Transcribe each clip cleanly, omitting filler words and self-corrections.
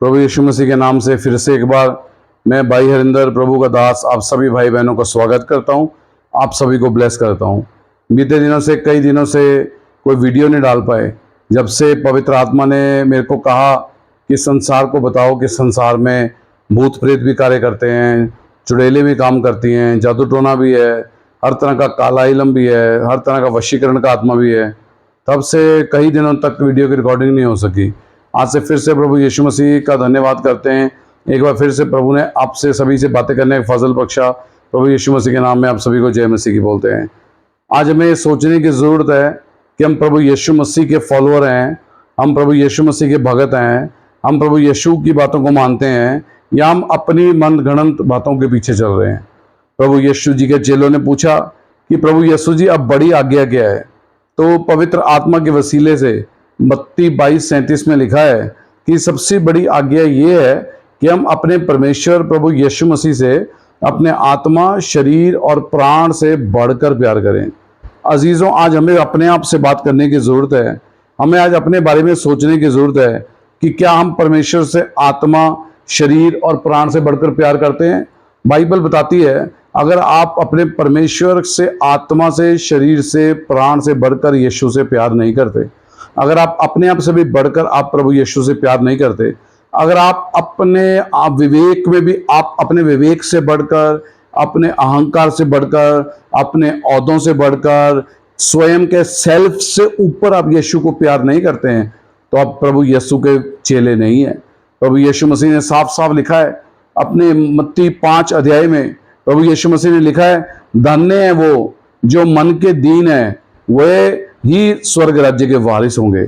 प्रभु यीशु मसीह के नाम से फिर से एक बार मैं भाई हरिंदर प्रभु का दास आप सभी भाई बहनों का स्वागत करता हूं। आप सभी को ब्लेस करता हूं। बीते दिनों से कई दिनों से कोई वीडियो नहीं डाल पाए। जब से पवित्र आत्मा ने मेरे को कहा कि संसार को बताओ कि संसार में भूत प्रेत भी कार्य करते हैं, चुड़ैलें भी काम करती हैं, जादू टोना भी है, हर तरह का काला इलम भी है, हर तरह का वशीकरण का आत्मा भी है, तब से कई दिनों तक वीडियो की रिकॉर्डिंग नहीं हो सकी। आज से फिर से प्रभु यीशु मसीह का धन्यवाद करते हैं। एक बार फिर से प्रभु ने आपसे सभी से बातें करने का फजल बख्शा। प्रभु यीशु मसीह के नाम में आप सभी को जय मसीह की बोलते हैं। आज हमें सोचने की ज़रूरत है कि हम प्रभु यीशु मसीह के फॉलोअर हैं, हम प्रभु यीशु मसीह के भगत हैं, हम प्रभु यीशु की बातों को मानते हैं या हम अपनी मनगढ़ंत बातों के पीछे चल रहे हैं। प्रभु यीशु जी के चेलों ने पूछा कि प्रभु यीशु जी अब बड़ी आज्ञा क्या है? तो पवित्र आत्मा के वसीले से मत्ती 22:37 में लिखा है कि सबसे बड़ी आज्ञा ये है कि हम अपने परमेश्वर प्रभु यीशु मसीह से अपने आत्मा, शरीर और प्राण से बढ़कर प्यार करें। अजीज़ों, आज हमें अपने आप से बात करने की ज़रूरत है। हमें आज अपने बारे में सोचने की ज़रूरत है कि क्या हम परमेश्वर से आत्मा, शरीर और प्राण से बढ़कर प्यार करते हैं? बाइबल बताती है अगर आप अपने परमेश्वर से आत्मा से, शरीर से, प्राण से बढ़कर यीशु से प्यार नहीं करते, अगर आप अपने आप से भी बढ़कर आप प्रभु यीशु से प्यार नहीं करते, अगर आप आप विवेक में भी आप अपने विवेक से बढ़कर, अपने अहंकार से बढ़कर, अपने औहदों से बढ़कर, स्वयं के सेल्फ से ऊपर आप यीशु को प्यार नहीं करते हैं, तो आप प्रभु यीशु के चेले नहीं हैं। प्रभु यीशु मसीह ने साफ साफ लिखा है अपने मत्ती 5 अध्याय में, प्रभु यीशु मसीह ने लिखा है, धन्य है वो जो मन के दीन है, वे ही स्वर्ग राज्य के वारिस होंगे।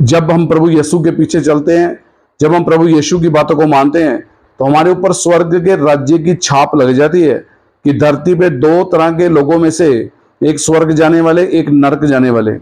जब हम प्रभु यीशु के पीछे चलते हैं, जब हम प्रभु यीशु की बातों को मानते हैं, तो हमारे ऊपर स्वर्ग के राज्य की छाप लग जाती है कि धरती पे दो तरह के लोगों में से, एक स्वर्ग जाने वाले, एक नरक जाने वाले,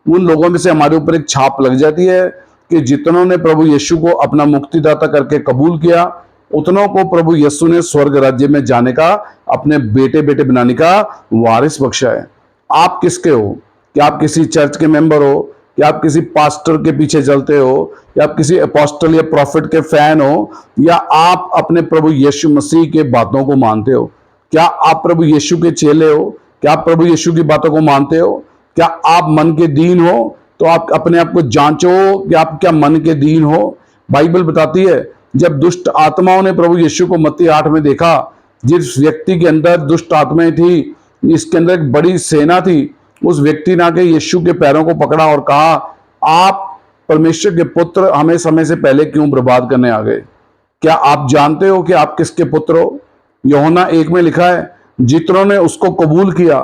उन लोगों में से हमारे ऊपर एक छाप लग जाती है कि जितनों ने प्रभु यीशु को अपना मुक्तिदाता करके कबूल किया, उतनों को प्रभु यीशु ने स्वर्ग राज्य में जाने का, अपने बेटे बेटे बनाने का वारिस बख्शा है। आप किसके हो? क्या आप किसी चर्च के मेंबर हो? क्या आप किसी पास्टर के पीछे चलते हो? या आप किसी अपोस्टल या प्रॉफिट के फैन हो? या आप अपने प्रभु यीशु मसीह के बातों को मानते हो? क्या आप प्रभु यीशु के चेले हो? क्या आप प्रभु यीशु की बातों को मानते हो? क्या आप मन के दीन हो? तो आप अपने आप को जांचो कि आप क्या मन के दीन हो। बाइबल बताती है जब दुष्ट आत्माओं ने प्रभु यीशु को मत्ती 8 में देखा, जिस व्यक्ति के अंदर दुष्ट आत्माएं थी, इसके अंदर एक बड़ी सेना थी, उस व्यक्ति ने आके यीशु के पैरों को पकड़ा और कहा, आप परमेश्वर के पुत्र हमें समय से पहले क्यों बर्बाद करने आ गए? क्या आप जानते हो कि आप किसके पुत्र हो? यूहन्ना 1 में लिखा है, जितनों ने उसको कबूल किया,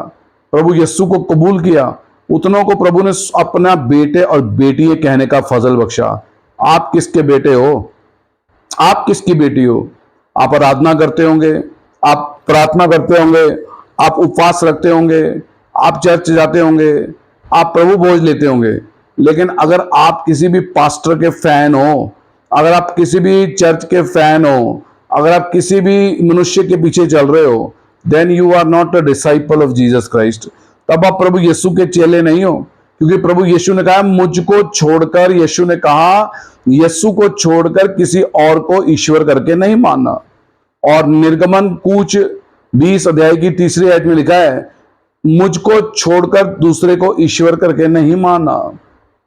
प्रभु यीशु को कबूल किया, उतनों को प्रभु ने अपना बेटे और बेटी कहने का फजल बख्शा। आप किसके बेटे हो? आप किसकी बेटी हो? आप आराधना करते होंगे, आप प्रार्थना करते होंगे, आप उपवास रखते होंगे, आप चर्च जाते होंगे, आप प्रभु भोज लेते होंगे, लेकिन अगर आप किसी भी पास्टर के फैन हो, अगर आप किसी भी चर्च के फैन हो, अगर आप किसी भी मनुष्य के पीछे चल रहे हो, then you are not a disciple of Jesus Christ. तब आप प्रभु यीशु के चेले नहीं हो, क्योंकि प्रभु यीशु ने कहा मुझको छोड़कर, यीशु ने कहा यीशु को छोड़कर किसी और को ईश्वर करके नहीं मानना। और निर्गमन कूच 20 अध्याय की 3री आयत में लिखा है, मुझको छोड़कर दूसरे को ईश्वर करके नहीं मानना।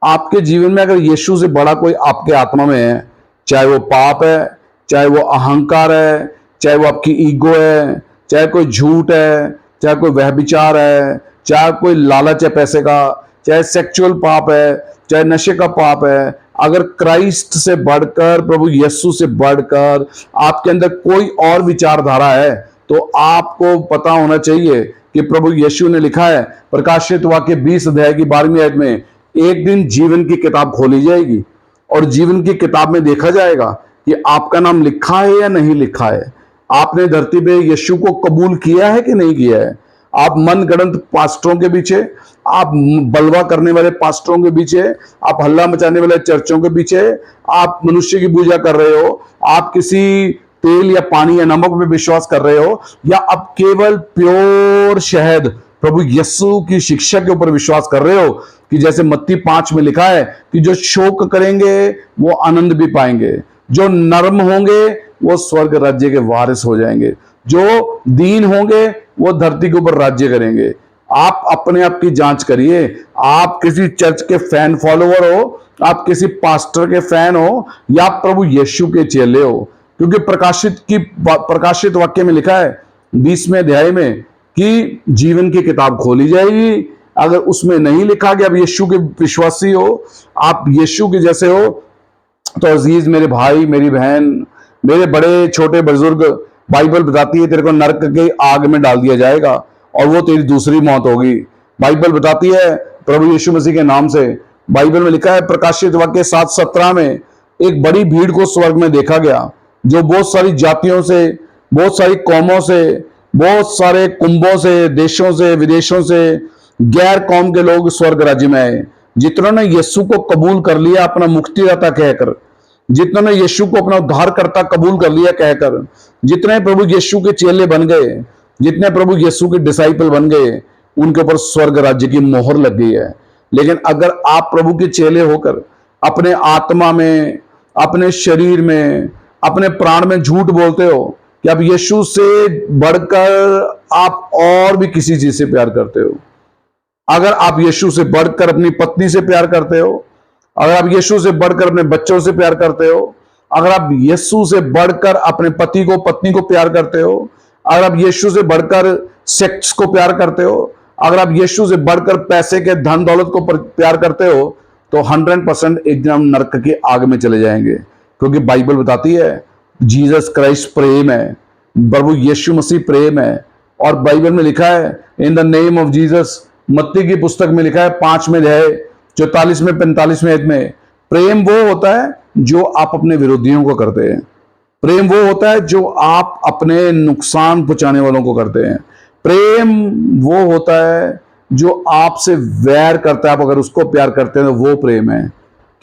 आपके जीवन में अगर यीशु से बड़ा कोई आपके आत्मा में है, चाहे वो पाप है, चाहे वो अहंकार है, चाहे वो आपकी ईगो है, चाहे कोई झूठ है, चाहे कोई व्यभिचार है, चाहे कोई लालच है पैसे का, चाहे सेक्सुअल पाप है, चाहे नशे का पाप है, अगर क्राइस्ट से बढ़कर, प्रभु यीशु से बढ़कर आपके अंदर कोई और विचारधारा है, तो आपको पता होना चाहिए कि प्रभु यीशु ने लिखा है प्रकाशित वाक्य 20 अध्याय की 12वीं आयत में, एक दिन जीवन की किताब खोली जाएगी और जीवन की किताब में देखा जाएगा कि आपका नाम लिखा है या नहीं लिखा है। आपने धरती पे यीशु को कबूल किया है कि नहीं किया है? आप मनगढ़ंत पास्टरों के पीछे, आप बलवा करने वाले पास्टरों के पीछे, आप हल्ला मचाने वाले चर्चों के पीछे, आप मनुष्य की पूजा कर रहे हो, आप किसी तेल या पानी या नमक में विश्वास कर रहे हो, या आप केवल प्योर शहद प्रभु यीशु की शिक्षा के ऊपर विश्वास कर रहे हो कि जैसे मत्ती 5 में लिखा है कि जो शोक करेंगे वो आनंद भी पाएंगे, जो नर्म होंगे वो स्वर्ग राज्य के वारिस हो जाएंगे, जो दीन होंगे वो धरती के ऊपर राज्य करेंगे। आप अपने आप की जांच करिए। आप किसी चर्च के फैन फॉलोवर हो, आप किसी पास्टर के फैन हो, या आप प्रभु यीशु के चेले हो। क्योंकि प्रकाशित वाक्य में लिखा है 20वें अध्याय में कि जीवन की किताब खोली जाएगी। अगर उसमें नहीं लिखा कि आप यीशु के विश्वासी हो, आप यीशु के जैसे हो, तो अजीज मेरे भाई, मेरी बहन, मेरे बड़े छोटे बुजुर्ग, बाइबल बताती है तेरे को नरक के आग में डाल दिया जाएगा और वो तेरी दूसरी मौत होगी। बाइबल बताती है प्रभु यीशु मसीह के नाम से। बाइबल में लिखा है प्रकाशित वाक्य 7:17 में, एक बड़ी भीड़ को स्वर्ग में देखा गया, जो बहुत सारी जातियों से, बहुत सारी कौमों से, बहुत सारे कुंभों से, देशों से, विदेशों से, गैर कौम के लोग स्वर्ग राज्य में आए। जितनों ने यीशु को कबूल कर लिया अपना मुक्तिदाता कहकर, जितनों ने यीशु को अपना उद्धारकर्ता कबूल कर लिया कहकर, जितने प्रभु यीशु के चेले बन गए, जितने प्रभु यीशु के डिसाइपल बन गए, उनके ऊपर स्वर्ग राज्य की मोहर लग गई है। लेकिन अगर आप प्रभु के चेले होकर अपने आत्मा में, अपने शरीर में, अपने प्राण में झूठ बोलते हो कि आप यीशु से बढ़कर आप और भी किसी चीज से प्यार करते हो, अगर आप यीशु से बढ़कर अपनी पत्नी से प्यार करते हो, अगर आप यीशु से बढ़कर अपने बच्चों से प्यार करते हो, अगर आप यीशु से बढ़कर अपने पति को, पत्नी को प्यार करते हो, अगर आप यीशु से बढ़कर सेक्स को प्यार करते हो, अगर आप यीशु से बढ़कर पैसे के, धन दौलत को प्यार करते हो, तो 100% एक दिन हम नरक की आग में चले जाएंगे। क्योंकि बाइबल बताती है जीसस क्राइस्ट प्रेम है, प्रभु यीशु मसीह प्रेम है। और बाइबल में लिखा है इन द नेम ऑफ जीसस, मत्ती की पुस्तक में लिखा है 5वें अध्याय 44वें 45वें आयत में, प्रेम वो होता है जो आप अपने विरोधियों को करते हैं। प्रेम वो होता है जो आप अपने नुकसान पहुंचाने वालों को करते हैं। प्रेम वो होता है जो आपसे वैर करता है, आप अगर उसको प्यार करते हैं तो वो प्रेम है।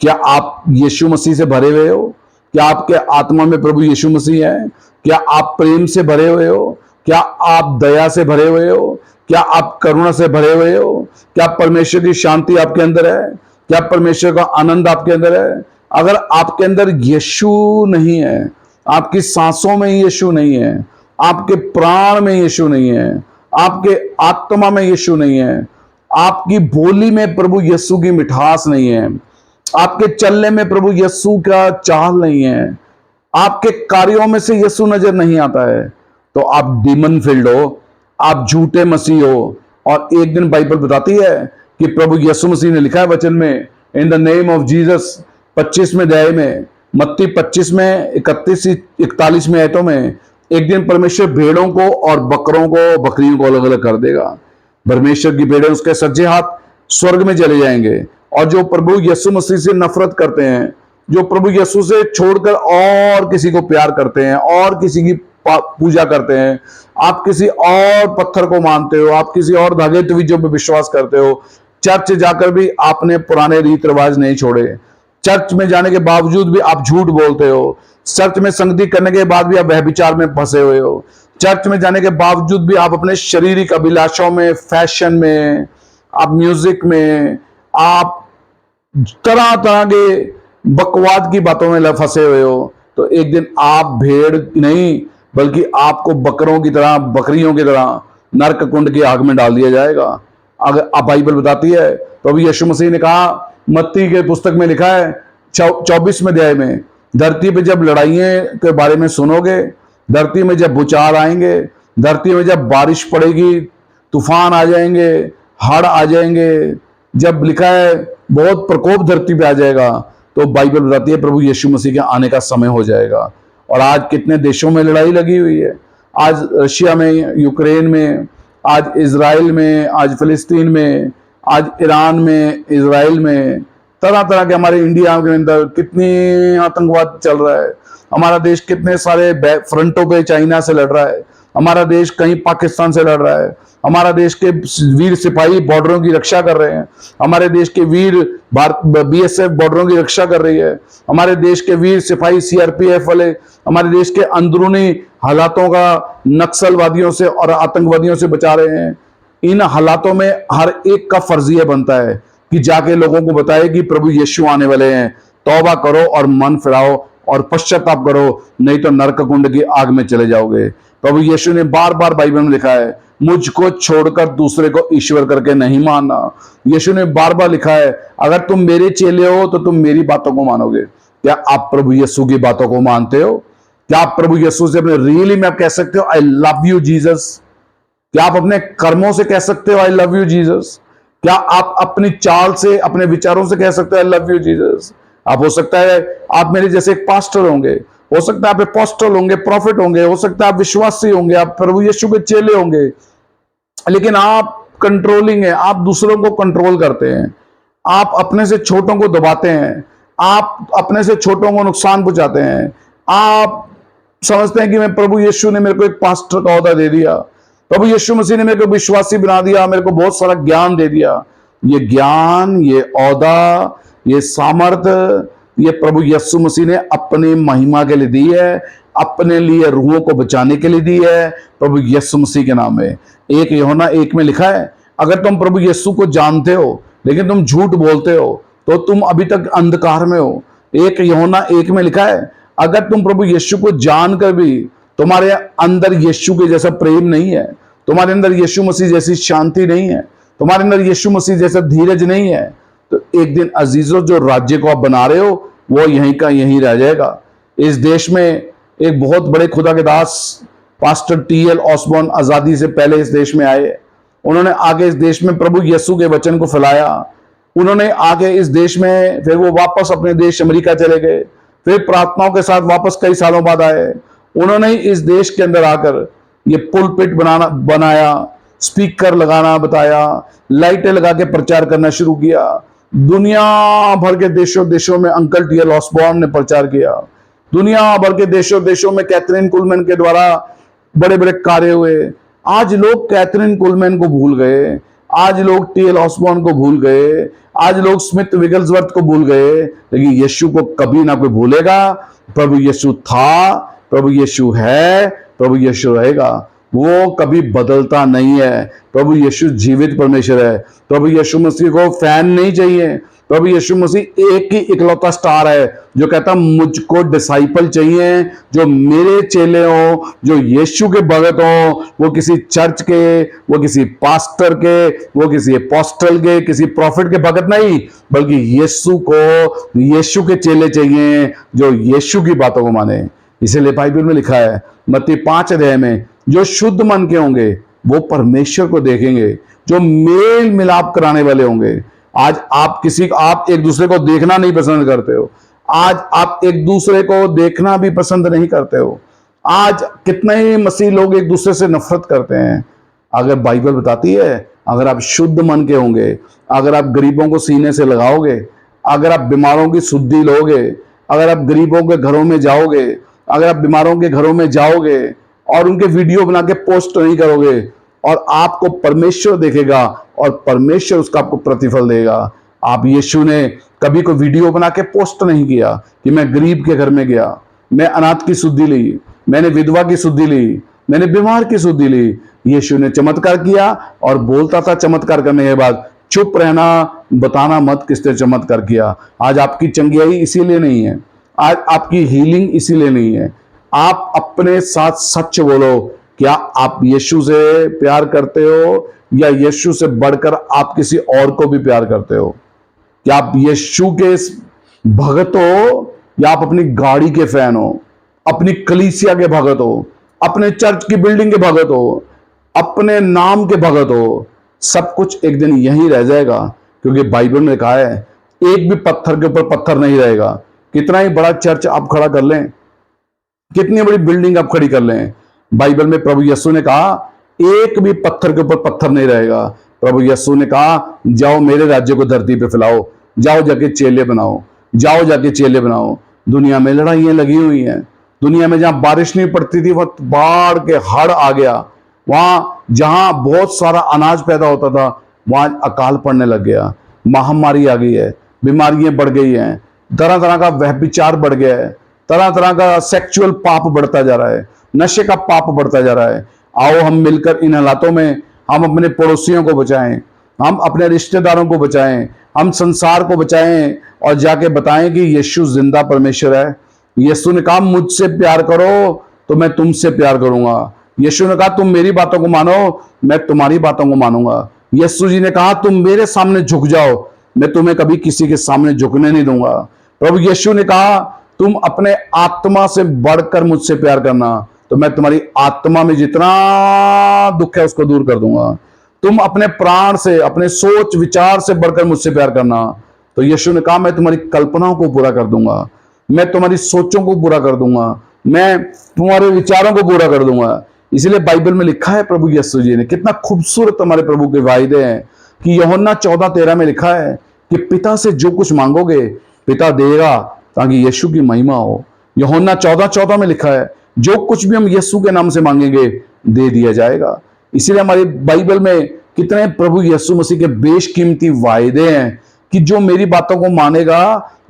क्या आप यीशु मसीह से भरे हुए हो? क्या आपके आत्मा में प्रभु यीशु मसीह है? क्या आप प्रेम से भरे हुए हो? क्या आप दया से भरे हुए हो? क्या आप करुणा से भरे हुए हो? क्या परमेश्वर की शांति आपके अंदर है? क्या परमेश्वर का आनंद आपके अंदर है? अगर आपके अंदर यीशु नहीं है, आपकी सांसों में यीशु नहीं है, आपके प्राण में यीशु नहीं है, आपके आत्मा में यीशु नहीं है, आपकी बोली में प्रभु यीशु की मिठास नहीं है, आपके चलने में प्रभु यीशु का चाल नहीं है, आपके कार्यों में से यीशु नजर नहीं आता है, तो आप डीमन फील्ड हो, आप झूठे मसीह हो। और एक दिन बाइबल बताती है कि प्रभु यीशु मसीह ने लिखा है वचन में in the name of Jesus 25वें अध्याय में, मत्ती 25 में 31-41 में आयतों में, एक दिन परमेश्वर भेड़ों को और बकरों को, बकरियों को अलग अलग कर देगा। परमेश्वर की भेड़ें उसके सज्जे हाथ स्वर्ग में चले जाएंगे, और जो प्रभु यीशु मसीह से नफरत करते हैं, जो प्रभु यीशु से छोड़कर और किसी को प्यार करते हैं और किसी की पूजा करते हैं, आप किसी और पत्थर को मानते हो, आप किसी और धागे तवीजों पर विश्वास करते हो, चर्च जाकर भी आपने पुराने रीत रिवाज नहीं छोड़े, चर्च में जाने के बावजूद भी आप झूठ बोलते हो, चर्च में संगति करने के बाद भी आप व्यभिचार में फंसे हुए हो, चर्च में जाने के बावजूद भी आप अपने शारीरिक अभिलाषाओं में, फैशन में, आप म्यूजिक में, आप तरह तरह के बकवाद की बातों में फंसे हुए हो, तो एक दिन आप भेड़ नहीं बल्कि आपको बकरों की तरह, बकरियों की तरह नरक कुंड की आग में डाल दिया जाएगा। अगर आप, बाइबल बताती है, प्रभु यीशु मसीह ने कहा, मत्ती के पुस्तक में लिखा है 24वें अध्याय में, धरती पे जब लड़ाइयों के बारे में सुनोगे, धरती में जब भूचाल आएंगे, धरती में जब बारिश पड़ेगी, तूफान आ जाएंगे, हड़ आ जाएंगे, जब लिखा है बहुत प्रकोप धरती पे आ जाएगा, तो बाइबल बताती है प्रभु यीशु मसीह के आने का समय हो जाएगा। और आज कितने देशों में लड़ाई लगी हुई है, आज रशिया में, यूक्रेन में, आज इजराइल में, आज फिलिस्तीन में, आज ईरान में, इजराइल में, तरह तरह के, हमारे इंडिया के अंदर कितनी आतंकवाद चल रहा है, हमारा देश कितने सारे फ्रंटों पे चाइना से लड़ रहा है, हमारा देश कहीं पाकिस्तान से लड़ रहा है, हमारा देश के वीर सिपाही बॉर्डरों की रक्षा कर रहे हैं, हमारे देश के वीर बीएसएफ बॉर्डरों की रक्षा कर रही है, हमारे देश के वीर सिपाही सीआरपीएफ वाले हमारे देश के अंदरूनी हालातों का नक्सलवादियों से और आतंकवादियों से बचा रहे हैं। इन हालातों में हर एक का फर्जिया बनता है कि जाके लोगों को बताए कि प्रभु यीशु आने वाले हैं, तौबा करो और मन फिराओ, और पश्चाताप करो, नहीं तो नरक कुंड की आग में चले जाओगे। प्रभु यीशु ने बार बार बाइबल में लिखा है, मुझको छोड़कर दूसरे को ईश्वर करके नहीं मानना। यीशु ने बार बार लिखा है, अगर तुम मेरे चेले हो तो तुम मेरी बातों को मानोगे। क्या आप प्रभु यीशु की बातों को मानते हो? क्या आप प्रभु यीशु से अपने रियली में आप कह सकते हो आई लव यू जीसस? क्या आप अपने कर्मों से कह सकते हो आई लव यू जीसस? क्या आप अपनी चाल से, अपने विचारों से कह सकते हो आई लव यू जीसस? आप हो सकता है आप मेरे जैसे एक पास्टर होंगे, हो सकता है आप अपोस्टल होंगे, प्रॉफिट होंगे, हो सकता है आप विश्वासी होंगे, आप प्रभु यीशु के चेले होंगे, लेकिन आप कंट्रोलिंग है, आप दूसरों को कंट्रोल करते हैं, आप अपने से छोटों को दबाते हैं, आप अपने से छोटों को नुकसान पहुंचाते हैं। आप समझते हैं कि मैं प्रभु यीशु ने मेरे को एक पास्टर का ओहदा दे दिया, प्रभु यीशु मसीह ने मेरे को विश्वासी बना दिया, मेरे को बहुत सारा ज्ञान दे दिया। ये ज्ञान, ये ओहदा, ये सामर्थ, ये प्रभु यीशु मसीह ने अपनी महिमा के लिए दी है, अपने लिए रूहों को बचाने के लिए दी है, प्रभु यीशु मसीह के नाम में। एक यूहन्ना 1 में लिखा है, अगर तुम प्रभु यीशु को जानते हो लेकिन तुम झूठ बोलते हो तो तुम अभी तक अंधकार में हो। एक यूहन्ना 1 में लिखा है, अगर तुम प्रभु यीशु को जानकर भी तुम्हारे अंदर यीशु के जैसा प्रेम नहीं है, तुम्हारे अंदर यीशु मसीह जैसी शांति नहीं है, तुम्हारे अंदर यीशु मसीह जैसा धीरज नहीं है, तो एक दिन अजीजों जो राज्य को आप बना रहे हो वो यहीं का यहीं रह जाएगा। इस देश में एक बहुत बड़े खुदा के दास पास्टर टी.एल. ऑसबॉर्न आजादी से पहले इस देश में आए। उन्होंने आगे इस देश में प्रभु यीशु के वचन को फैलाया। उन्होंने आगे इस देश में, फिर वो वापस अपने देश अमेरिका चले गए, फिर प्रार्थनाओं के साथ वापस कई सालों बाद आए। उन्होंने इस देश के अंदर आकर ये पुलपिट बनाया, स्पीकर लगाना बताया, लाइटें लगा के प्रचार करना शुरू किया। दुनिया भर के देशों में अंकल टी.एल. ऑसबॉर्न ने प्रचार किया। दुनिया भर के देशों में कैथरीन कुलमैन के द्वारा बड़े बड़े कार्य हुए। आज लोग कैथरीन कुलमैन को भूल गए, आज लोग टी.एल. ऑसबॉर्न को भूल गए, आज लोग स्मिथ विगल्सवर्थ को भूल गए, लेकिन यीशु को कभी ना कोई भूलेगा। प्रभु यीशु था, प्रभु यीशु है, प्रभु यीशु रहेगा, वो कभी बदलता नहीं है। प्रभु यीशु जीवित परमेश्वर है। प्रभु यीशु मसीह को फैन नहीं चाहिए। प्रभु यीशु मसीह एक ही इकलौता स्टार है जो कहता मुझको डिसाइपल चाहिए, जो मेरे चेले हो, जो यीशु के भगत हो। वो किसी चर्च के, वो किसी पास्टर के, वो किसी अपोस्टल के, किसी प्रॉफिट के भगत नहीं, बल्कि यीशु को, यीशु के चेले चाहिए जो यीशु की बातों को माने। इसीलिए बाइबल में लिखा है मत्ती 5 अध्याय में, जो शुद्ध मन के होंगे वो परमेश्वर को देखेंगे, जो मेल मिलाप कराने वाले होंगे। आज आप एक दूसरे को देखना नहीं पसंद करते हो, आज आप एक दूसरे को देखना भी पसंद नहीं करते हो। आज कितने ही मसीह लोग एक दूसरे से नफरत करते हैं। अगर बाइबल बताती है, अगर आप शुद्ध मन के होंगे, अगर आप गरीबों को सीने से लगाओगे, अगर आप बीमारों की शुद्धि लोगे, अगर आप गरीबों के घरों में जाओगे, अगर आप बीमारों के घरों में जाओगे और उनके वीडियो बना के पोस्ट नहीं करोगे, और आपको परमेश्वर देखेगा और परमेश्वर उसका आपको प्रतिफल देगा। आप यीशु ने कभी कोई वीडियो बना के पोस्ट नहीं किया कि मैं गरीब के घर में गया, मैं अनाथ की शुद्धि ली, मैंने विधवा की शुद्धि ली, मैंने बीमार की शुद्धि ली। यीशु ने चमत्कार किया और बोलता था चमत्कार करने के बाद, चुप रहना, बताना मत किसने चमत्कार किया। आज आपकी चंगियाई इसीलिए नहीं है, आज आपकी हीलिंग इसीलिए नहीं है। आप अपने साथ सच बोलो, क्या आप यीशु से प्यार करते हो या यीशु से बढ़कर आप किसी और को भी प्यार करते हो? क्या आप यीशु के भगत हो या आप अपनी गाड़ी के फैन हो, अपनी कलीसिया के भगत हो, अपने चर्च की बिल्डिंग के भगत हो, अपने नाम के भगत हो? सब कुछ एक दिन यहीं रह जाएगा, क्योंकि बाइबल में कहा है एक भी पत्थर के ऊपर पत्थर नहीं रहेगा। कितना ही बड़ा चर्च आप खड़ा कर लें, कितनी बड़ी बिल्डिंग आप खड़ी कर लें, बाइबल में प्रभु यीशु ने कहा एक भी पत्थर के ऊपर पत्थर नहीं रहेगा। प्रभु यीशु ने कहा जाओ मेरे राज्य को धरती पे फैलाओ, जाओ जाके चेले बनाओ, जाओ जाके चेले बनाओ। दुनिया में लड़ाइयां लगी हुई हैं, दुनिया में जहां बारिश नहीं पड़ती थी वह बाढ़ के हड़ आ गया, वहां जहां बहुत सारा अनाज पैदा होता था वहां अकाल पड़ने लग गया, महामारी आ गई है, बीमारियां बढ़ गई हैं, तरह तरह का व्यभिचार बढ़ गया है, तरह तरह का सेक्सुअल पाप बढ़ता जा रहा है, नशे का पाप बढ़ता जा रहा है। आओ हम मिलकर इन हालातों में हम अपने पड़ोसियों को बचाएं, हम अपने रिश्तेदारों को बचाएं, हम संसार को बचाएं और जाके बताएं कि यीशु जिंदा परमेश्वर है, यीशु ने कहा मुझसे प्यार करो तो मैं तुमसे प्यार करूंगा। यीशु ने कहा तुम मेरी बातों को मानो, मैं तुम्हारी बातों को मानूंगा। यीशु जी ने कहा तुम मेरे सामने झुक जाओ, मैं तुम्हें कभी किसी के सामने झुकने नहीं दूंगा। प्रभु यीशु ने कहा तुम अपने आत्मा से बढ़कर मुझसे प्यार करना, तो मैं तुम्हारी आत्मा में जितना दुख है उसको दूर कर दूंगा। तुम अपने प्राण से, अपने सोच विचार से बढ़कर मुझसे प्यार करना, तो यीशु ने कहा मैं तुम्हारी कल्पनाओं को पूरा कर दूंगा, मैं तुम्हारी सोचों को पूरा कर दूंगा, मैं तुम्हारे विचारों को पूरा कर दूंगा। इसलिए बाइबल में लिखा है, प्रभु यीशु जी ने, कितना खूबसूरत हमारे प्रभु के वायदे हैं कि यूहन्ना 14:13 में लिखा है कि पिता से जो कुछ मांगोगे पिता देगा, ताकि यीशु की महिमा हो। यूहन्ना 14:14 में लिखा है जो कुछ भी हम यीशु के नाम से मांगेंगे दे दिया जाएगा। इसीलिए हमारी बाइबल में कितने प्रभु यीशु मसीह के बेशकीमती वायदे हैं कि जो मेरी बातों को मानेगा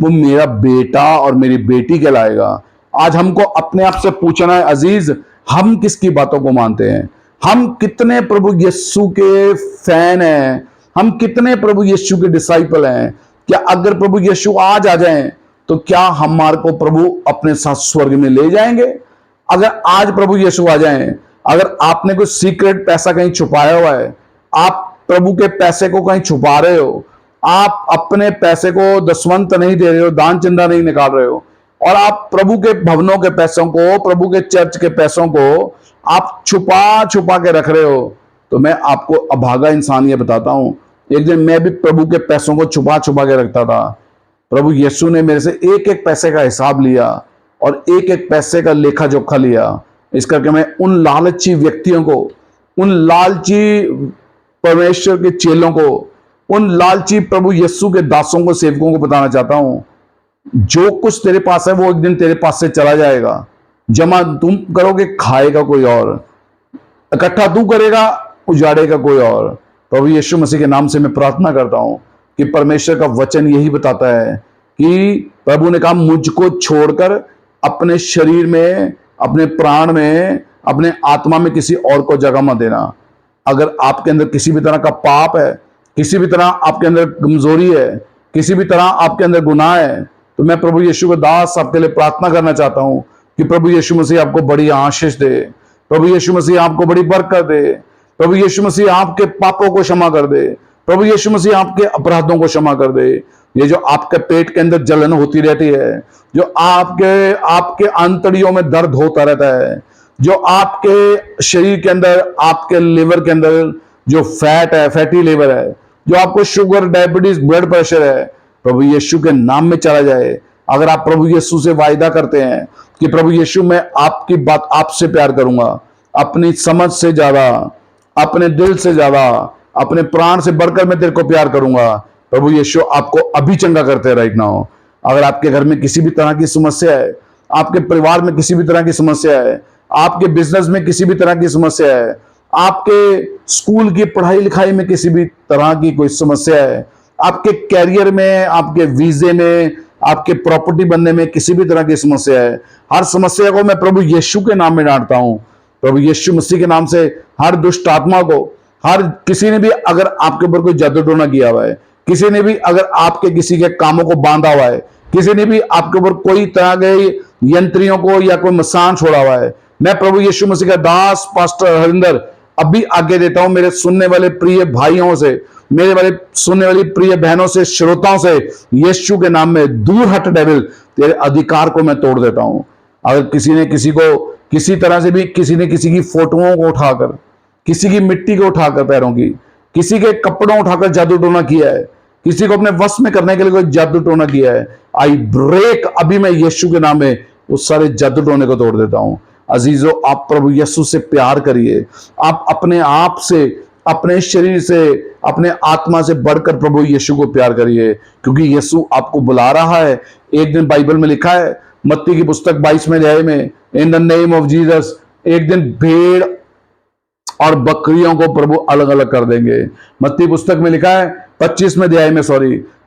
वो मेरा बेटा और मेरी बेटी कहलाएगा। आज हमको अपने आप से पूछना है, अजीज, हम किसकी बातों को मानते हैं? हम कितने प्रभु यीशु के फैन हैं? हम कितने प्रभु यीशु के डिसाइपल हैं? क्या अगर प्रभु यीशु आज आ जाएं तो क्या हमारे को प्रभु अपने साथ स्वर्ग में ले जाएंगे? अगर आज प्रभु यीशु आ जाएं, अगर आपने कुछ सीक्रेट पैसा कहीं छुपाया हुआ है, आप प्रभु के पैसे को कहीं छुपा रहे हो, आप अपने पैसे को दसवंत नहीं दे रहे हो, दान चंदा नहीं निकाल रहे हो, और आप प्रभु के भवनों के पैसों को, प्रभु के चर्च के पैसों को आप छुपा छुपा के रख रहे हो, तो मैं आपको अभागा इंसान ये बताता हूं, एक दिन मैं भी प्रभु के पैसों को छुपा छुपा के रखता था। प्रभु यीशु ने मेरे से एक एक पैसे का हिसाब लिया और एक एक पैसे का लेखा जोखा लिया। इस करके मैं उन लालची व्यक्तियों को, उन लालची परमेश्वर के चेलों को, उन लालची प्रभु यीशु के दासों को, सेवकों को बताना चाहता हूं, जो कुछ तेरे पास है वो एक दिन तेरे पास से चला जाएगा। जमा तुम करोगे खाएगा कोई और, इकट्ठा तू करेगा उजाड़ेगा कोई और। प्रभु यीशु मसीह के नाम से मैं प्रार्थना करता हूं कि परमेश्वर का वचन यही बताता है कि प्रभु ने कहा मुझको छोड़कर अपने शरीर में, अपने प्राण में, अपने आत्मा में किसी और को जगह मत देना। अगर आपके अंदर किसी भी तरह का पाप है, किसी भी तरह आपके अंदर कमजोरी है, किसी भी तरह आपके अंदर गुनाह है, तो मैं प्रभु यीशु के दास आपके लिए प्रार्थना करना चाहता हूं कि प्रभु यीशु मसीह आपको बड़ी आशीष दे, प्रभु यीशु मसीह आपको बड़ी बरकत दे, प्रभु यीशु मसीह आपके पापों को क्षमा कर दे, प्रभु यीशु मसीह आपके अपराधों को क्षमा कर दे। ये जो आपके पेट के अंदर जलन होती रहती है, जो आपके आंतड़ियों में दर्द होता रहता है, जो आपके शरीर के अंदर, आपके लिवर के अंदर जो फैट है, फैटी लिवर है, जो आपको शुगर, डायबिटीज, ब्लड प्रेशर है, प्रभु यीशु के नाम में चला जाए। अगर आप प्रभु यीशु से वायदा करते हैं कि प्रभु यीशु मैं आपकी बात, आपसे प्यार करूंगा, अपनी समझ से ज्यादा, अपने दिल से ज्यादा, अपने प्राण से बढ़कर मैं तेरे को प्यार करूंगा, प्रभु यीशु आपको अभी चंगा करते राइट नाउ। अगर आपके घर में किसी भी तरह की समस्या है, आपके परिवार में किसी भी तरह की समस्या है, आपके बिजनेस में किसी भी तरह की समस्या है, आपके स्कूल की पढ़ाई लिखाई में किसी भी तरह की कोई समस्या है, आपके कैरियर में, आपके वीजे में, आपके प्रॉपर्टी बनने में किसी भी तरह की समस्या है, हर समस्या को मैं प्रभु यीशु के नाम में डांटता हूं। प्रभु यीशु मसीह के नाम से हर दुष्ट आत्मा को, हर किसी ने भी अगर आपके ऊपर कोई जादू टोना किया हुआ है, किसी ने भी अगर आपके किसी के कामों को बांधा हुआ है, किसी ने भी आपके ऊपर कोई तरह के यंत्रियों को या कोई मसान छोड़ा हुआ है, मैं प्रभु यीशु मसीह का दास पास्टर हरिंदर अभी आगे देता हूं मेरे सुनने वाले प्रिय भाइयों से, मेरे वाले सुनने वाली प्रिय बहनों से, श्रोताओं से, यीशु के नाम में दूर हट डेविल, तेरे अधिकार को मैं तोड़ देता हूं। अगर किसी ने किसी को किसी तरह से भी, किसी ने किसी की फोटोओं को उठाकर, किसी की मिट्टी को उठाकर, पैरों की, किसी के कपड़ों उठाकर जादू टोना किया है, किसी को अपने वश में करने के लिए कोई जादू टोना किया है, आई ब्रेक, अभी मैं यीशु के नाम में उस सारे जादू टोने को तोड़ देता हूं। अजीजों, आप प्रभु यीशु से प्यार करिए, आप अपने आप से, अपने शरीर से, अपने आत्मा से बढ़कर प्रभु यीशु को प्यार करिए, क्योंकि यीशु आपको बुला रहा है। एक दिन बाइबल में लिखा है, मत्ती की पुस्तक 22वें अध्याय में, in the name of Jesus, एक दिन भेड़ और बकरियों को प्रभु अलग अलग कर देंगे। मत्ती पुस्तक में लिखा है 25वें अध्याय में,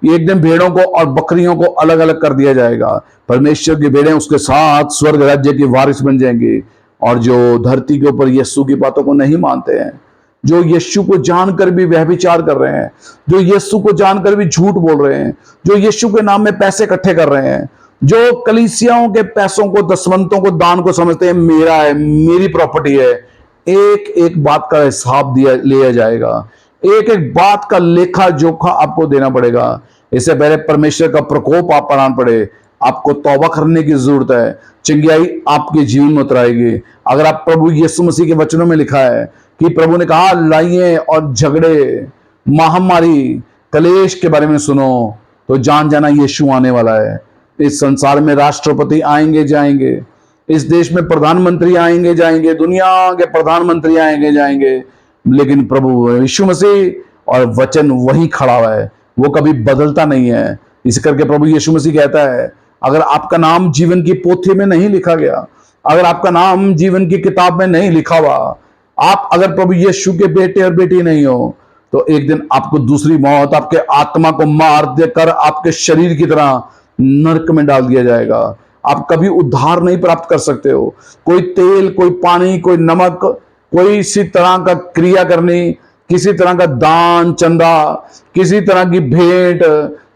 एक दिन भेड़ों को और बकरियों को अलग अलग कर दिया जाएगा। परमेश्वर की भेड़ें उसके साथ स्वर्ग राज्य की वारिस बन जाएंगी, और जो धरती के ऊपर यीशु की बातों को नहीं मानते हैं, जो यीशु को जानकर भी व्यभिचार कर रहे हैं, जो यीशु को जानकर भी झूठ बोल रहे हैं, जो यीशु के नाम में पैसे इकट्ठे कर रहे हैं, जो कलीसियाओं के पैसों को, दसवंतों को, दान को समझते हैं मेरा है, मेरी प्रॉपर्टी है, एक एक बात का हिसाब दिया लिया जाएगा, एक एक बात का लेखा जोखा आपको देना पड़ेगा। इससे पहले परमेश्वर का प्रकोप आप पर आन पड़े, आपको तौबा करने की जरूरत है। चिंगाई आपके जीवन में उतराएगी। अगर आप प्रभु यीशु मसीह के वचनों में लिखा है कि प्रभु ने कहा लड़ाइयां और झगड़े, महामारी, कलेश के बारे में सुनो, तो जान जाना यीशु आने वाला है। इस संसार में राष्ट्रपति आएंगे जाएंगे, इस देश में प्रधानमंत्री आएंगे जाएंगे, दुनिया के प्रधानमंत्री आएंगे जाएंगे, लेकिन प्रभु यीशु मसीह और वचन वही खड़ा हुआ है, वो कभी बदलता नहीं है। इस करके प्रभु यीशु मसीह कहता है, अगर आपका नाम जीवन की पोथी में नहीं लिखा गया, अगर आपका नाम जीवन की किताब में नहीं लिखा हुआ, आप अगर प्रभु यीशु के बेटे और बेटी नहीं हो, तो एक दिन आपको दूसरी मौत, आपके आत्मा को मार देकर आपके शरीर की तरह नरक में डाल दिया जाएगा। आप कभी उद्धार नहीं प्राप्त कर सकते हो। कोई तेल, कोई पानी, कोई नमक, कोई इसी तरह का क्रिया करनी, किसी तरह का दान चंदा, किसी तरह की भेंट,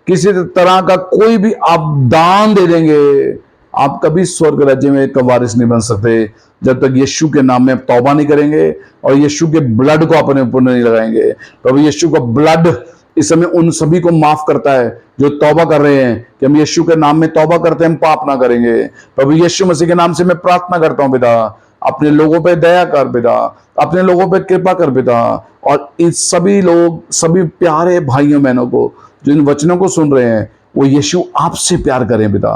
किसी तरह का कोई भी आप दान दे देंगे, आप कभी स्वर्ग राज्य में का वारिस नहीं बन सकते जब तक यीशु के नाम में आप तौबा नहीं करेंगे और यीशु के ब्लड को अपने ऊपर नहीं लगाएंगे। प्रभु यीशु का ब्लड इस समय उन सभी को माफ करता है जो तौबा कर रहे हैं कि हम यीशु के नाम में तौबा करते हैं, हम पाप ना करेंगे। प्रभु यीशु मसीह के नाम से मैं प्रार्थना करता हूं पिता, अपने लोगों पे दया कर पिता, अपने लोगों पे कृपा कर पिता, और इन सभी लोग, सभी प्यारे भाइयों बहनों को जो इन वचनों को सुन रहे हैं, वो यीशु आपसे प्यार करें पिता,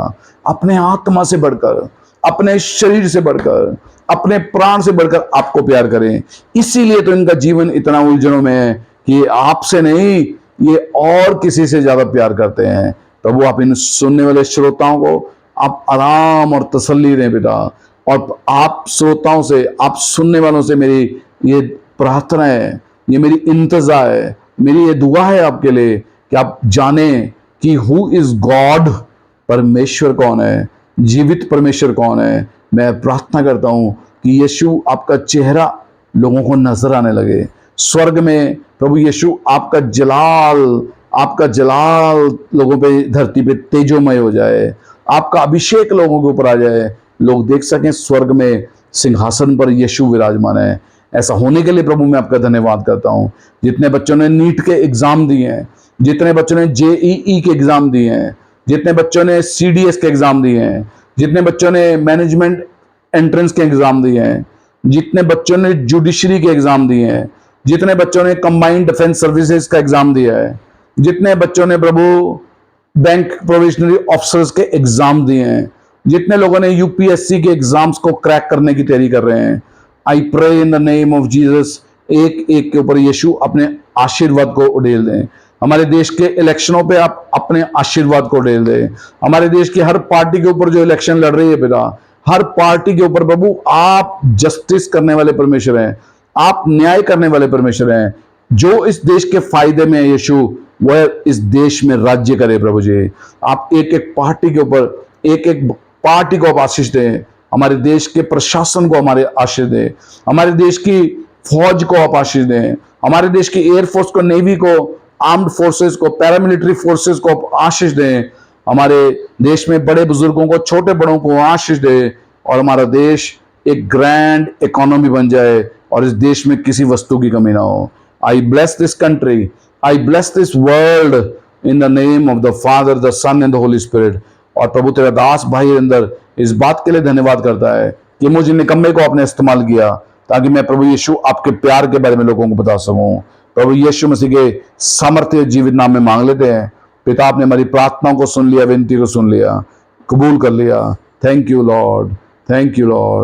अपने आत्मा से बढ़कर, अपने शरीर से बढ़कर, अपने प्राण से बढ़कर आपको प्यार करें। इसीलिए तो इनका जीवन इतना उलझनों में है कि आपसे नहीं, ये और किसी से ज्यादा प्यार करते हैं। प्रभु आप इन सुनने वाले श्रोताओं को आप आराम और तसल्ली दें पिता, और आप श्रोताओं से, आप सुनने वालों से मेरी ये प्रार्थना है, ये मेरी इंतजा है, मेरी ये दुआ है आपके लिए कि आप जाने कि हु इज गॉड, परमेश्वर कौन है, जीवित परमेश्वर कौन है। मैं प्रार्थना करता हूं कि यीशु आपका चेहरा लोगों को नजर आने लगे। स्वर्ग में प्रभु यीशु आपका जलाल लोगों पे, धरती पे तेजोमय हो जाए, आपका अभिषेक लोगों के ऊपर आ जाए, लोग देख सकें स्वर्ग में सिंहासन पर यीशु विराजमान है। ऐसा होने के लिए प्रभु मैं आपका धन्यवाद करता हूं। जितने बच्चों ने नीट के एग्जाम दिए हैं, जितने बच्चों ने जेईई के एग्जाम दिए हैं, जितने बच्चों ने सीडीएस के एग्जाम दिए हैं, जितने बच्चों ने मैनेजमेंट एंट्रेंस के एग्जाम दिए हैं, जितने बच्चों ने जुडिशरी के एग्जाम दिए हैं, जितने बच्चों ने कंबाइंड डिफेंस सर्विसेज का एग्जाम दिया है, जितने बच्चों ने प्रभु बैंक प्रोविजनरी ऑफिसर्स के एग्जाम दिए हैं, जितने लोगों ने यूपीएससी के एग्जाम्स को क्रैक करने की तैयारी कर रहे हैं, I pray in the name of Jesus, एक एक के ऊपर यीशु अपने आशीर्वाद को उड़ेल दें। हमारे देश के इलेक्शनों पे आप अपने आशीर्वाद को उड़ेल दें। हमारे देश की हर पार्टी के ऊपर जो इलेक्शन लड़ रही है पिता, हर पार्टी के ऊपर प्रभु आप जस्टिस करने वाले परमेश्वर हैं, आप न्याय करने वाले परमेश्वर हैं। जो इस देश के फायदे में है यीशु, वह इस देश में राज्य करे प्रभु जी। आप एक एक पार्टी के ऊपर, एक एक पार्टी को आप आशीष दें। हमारे देश के प्रशासन को हमारे आशीष दें, हमारे देश की फौज को आप आशीष दें, हमारे देश की एयरफोर्स को, नेवी को, आर्म्ड फोर्सेस को, पैरामिलिट्री फोर्सेस को आप आशीष दें। हमारे देश में बड़े बुजुर्गों को, छोटे बड़ों को आशीष दें, और हमारा देश एक ग्रैंड इकोनॉमी बन जाए और इस देश में किसी वस्तु की कमी ना हो। I bless this country, I bless this world in the name of the father, the son and the holy spirit. और प्रभु तेरा दास भाई अंदर इस बात के लिए धन्यवाद करता है कि मुझे निकम्मे को आपने इस्तेमाल किया ताकि मैं प्रभु यीशु आपके प्यार के बारे में लोगों को बता सकूं। प्रभु यीशु मसीह के सामर्थ्य जीवित नाम में मांग लेते हैं। पिता आपने हमारी प्रार्थनाओं को सुन लिया, विनती को सुन लिया, कबूल कर लिया। Thank you Lord, thank you Lord.